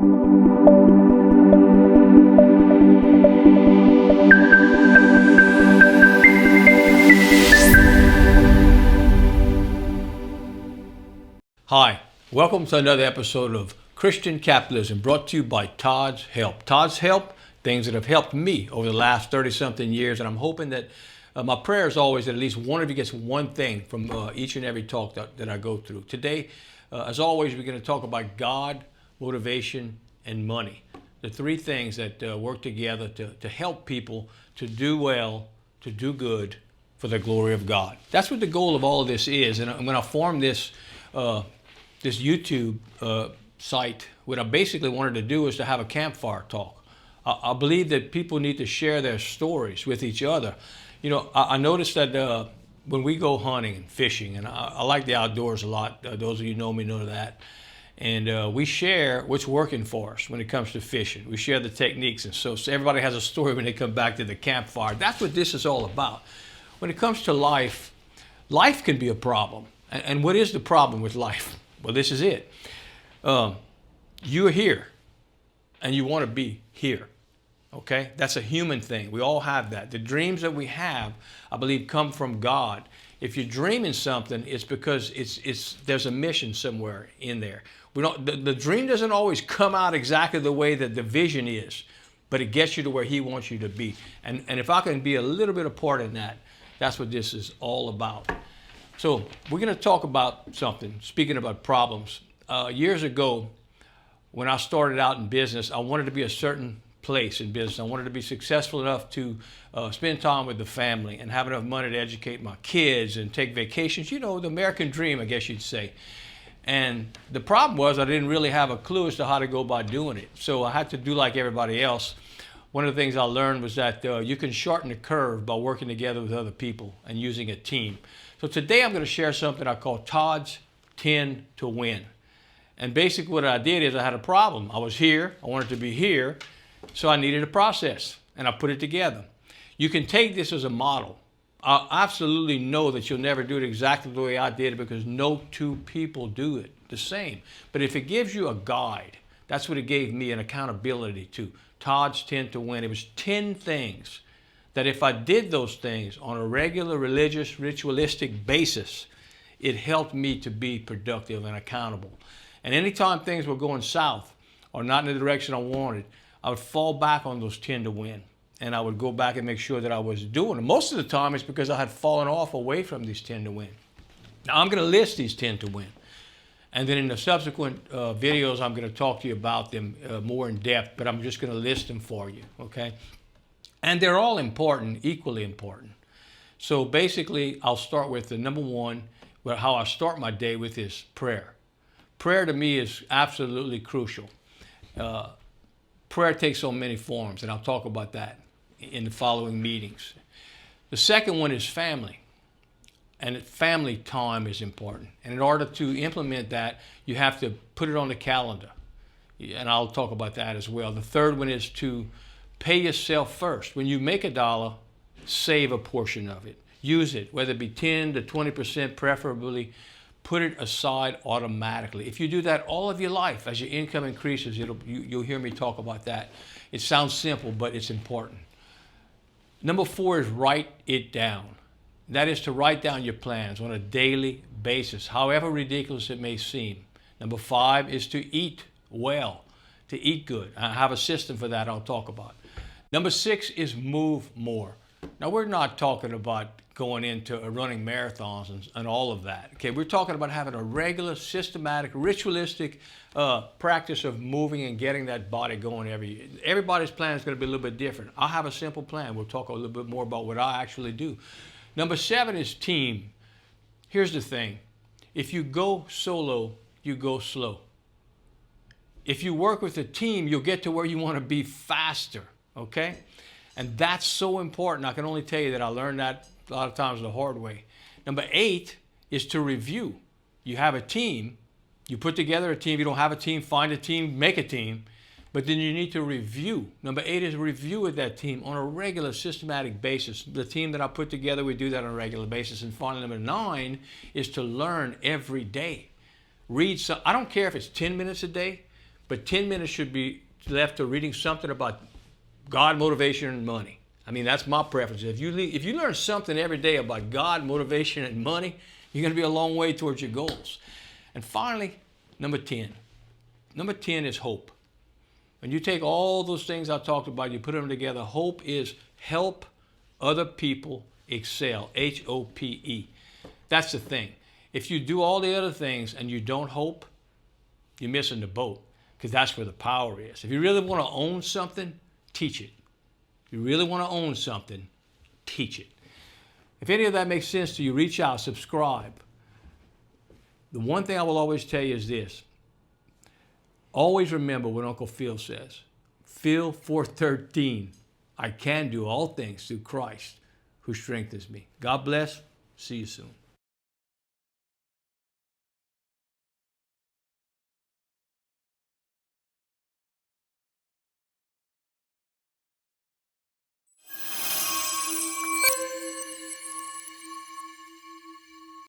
Hi, welcome to another episode of Christian Capitalism, brought to you by Todd's Help. Todd's Help, things that have helped me over the last 30-something years, and I'm hoping that my prayer is always that at least one of you gets one thing from each and every talk that I go through. Today, as always, we're going to talk about God, motivation, and money. The three things that work together to help people to do well, to do good for the glory of God. That's what the goal of all of this is. And when I formed this YouTube site, what I basically wanted to do is to have a campfire talk. I believe that people need to share their stories with each other. You know, I noticed that when we go hunting and fishing, and I like the outdoors a lot, those of you who know me know that, and we share what's working for us when it comes to fishing. We share the techniques, and so everybody has a story when they come back to the campfire. That's what this is all about. When it comes to life, life can be a problem. And what is the problem with life? Well, this is it. You're here, and you want to be here. Okay? That's a human thing. We all have that. The dreams that we have, I believe, come from God. If you're dreaming something, it's because there's a mission somewhere in there. The dream doesn't always come out exactly the way that the vision is, but it gets you to where He wants you to be. And if I can be a little bit a part in that, that's what this is all about. So we're going to talk about something, speaking about problems. Years ago, when I started out in business, I wanted to be a certain place in business. I wanted to be successful enough to spend time with the family and have enough money to educate my kids and take vacations. You know, the American dream, I guess you'd say. And the problem was I didn't really have a clue as to how to go about doing it. So I had to do like everybody else. One of the things I learned was that you can shorten the curve by working together with other people and using a team. So today I'm going to share something I call Todd's 10 to Win. And basically what I did is I had a problem. I was here, I wanted to be here, so I needed a process, and I put it together. You can take this as a model. I absolutely know that you'll never do it exactly the way I did it because no two people do it the same. But if it gives you a guide, that's what it gave me, an accountability to. Todd's 10 to Win. It was 10 things that if I did those things on a regular, religious, ritualistic basis, it helped me to be productive and accountable. And anytime things were going south or not in the direction I wanted, I would fall back on those 10 to Win. And I would go back and make sure that I was doing it. Most of the time it's because I had fallen off away from these 10 to Win. Now I'm going to list these 10 to Win. And then in the subsequent videos, I'm going to talk to you about them more in depth, but I'm just going to list them for you, okay? And they're all important, equally important. So basically, I'll start with the number one, how I start my day with is prayer. Prayer to me is absolutely crucial. Prayer takes so many forms, and I'll talk about that in the following meetings. The second one is family. And family time is important. And in order to implement that, you have to put it on the calendar. And I'll talk about that as well. The third one is to pay yourself first. When you make $1, save a portion of it. Use it, whether it be 10 to 20%, preferably. Put it aside automatically. If you do that all of your life, as your income increases, you'll hear me talk about that. It sounds simple, but it's important. Number 4 is write it down. That is to write down your plans on a daily basis, however ridiculous it may seem. Number 5 is to eat well, to eat good. I have a system for that I'll talk about. Number 6 is move more. Now, we're not talking about going into running marathons and all of that. Okay, we're talking about having a regular, systematic, ritualistic practice of moving and getting that body going every year. Everybody's plan is going to be a little bit different. I have a simple plan. We'll talk a little bit more about what I actually do. Number 7 is team. Here's the thing. If you go solo, you go slow. If you work with a team, you'll get to where you want to be faster, okay? And that's so important. I can only tell you that I learned that a lot of times the hard way. Number 8 is to review. You have a team. You put together a team. You don't have a team, find a team, make a team. But then you need to review. Number 8 is review with that team on a regular, systematic basis. The team that I put together, we do that on a regular basis. And finally, number 9 is to learn every day. Read some. I don't care if it's 10 minutes a day, but 10 minutes should be left to reading something about God, motivation, and money. I mean, that's my preference. If you learn something every day about God, motivation, and money, you're going to be a long way towards your goals. And finally, number 10. Number 10 is hope. When you take all those things I talked about, you put them together, hope is help other people excel. H-O-P-E. That's the thing. If you do all the other things and you don't hope, you're missing the boat, because that's where the power is. If you really want to own something, teach it. If you really want to own something, teach it. If any of that makes sense to you, reach out, subscribe. The one thing I will always tell you is this. Always remember what Uncle Phil says. Phil 4:13. I can do all things through Christ who strengthens me. God bless. See you soon.